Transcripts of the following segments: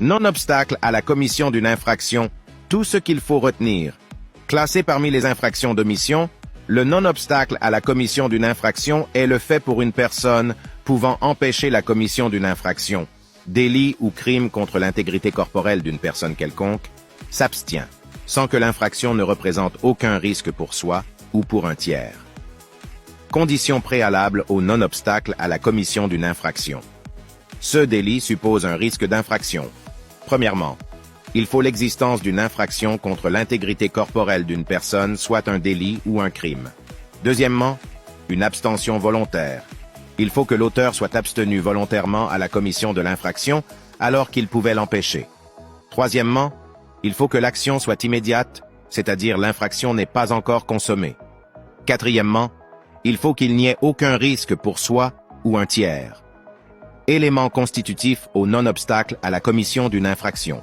Non-obstacle à la commission d'une infraction, tout ce qu'il faut retenir. Classé parmi les infractions d'omission, le non-obstacle à la commission d'une infraction est le fait pour une personne pouvant empêcher la commission d'une infraction, délit ou crime contre l'intégrité corporelle d'une personne quelconque, s'abstient, sans que l'infraction ne représente aucun risque pour soi ou pour un tiers. Conditions préalables au non-obstacle à la commission d'une infraction. Ce délit suppose un risque d'infraction. Premièrement, il faut l'existence d'une infraction contre l'intégrité corporelle d'une personne, soit un délit ou un crime. Deuxièmement, une abstention volontaire. Il faut que l'auteur soit abstenu volontairement à la commission de l'infraction alors qu'il pouvait l'empêcher. Troisièmement, il faut que l'action soit immédiate, c'est-à-dire l'infraction n'est pas encore consommée. Quatrièmement, il faut qu'il n'y ait aucun risque pour soi ou un tiers. Élément constitutif au non-obstacle à la commission d'une infraction.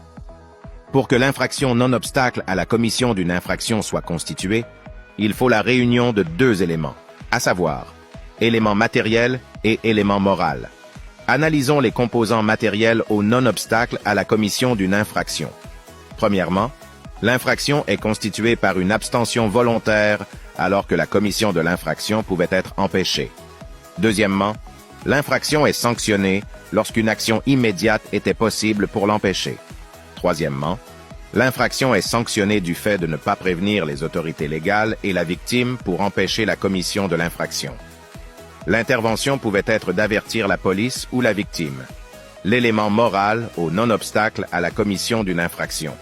Pour que l'infraction non-obstacle à la commission d'une infraction soit constituée, il faut la réunion de deux éléments, à savoir, élément matériel et élément moral. Analysons les composants matériels au non-obstacle à la commission d'une infraction. Premièrement, l'infraction est constituée par une abstention volontaire alors que la commission de l'infraction pouvait être empêchée. Deuxièmement, l'infraction est sanctionnée lorsqu'une action immédiate était possible pour l'empêcher. Troisièmement, l'infraction est sanctionnée du fait de ne pas prévenir les autorités légales et la victime pour empêcher la commission de l'infraction. L'intervention pouvait être d'avertir la police ou la victime. L'élément moral au non-obstacle à la commission d'une infraction.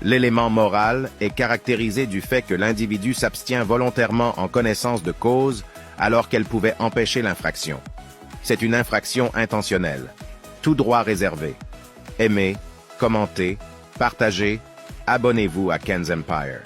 L'élément moral est caractérisé du fait que l'individu s'abstient volontairement en connaissance de cause alors qu'elle pouvait empêcher l'infraction. C'est une infraction intentionnelle. Tout droit réservé. Aimez, commentez, partagez, abonnez-vous à Ken's Empire.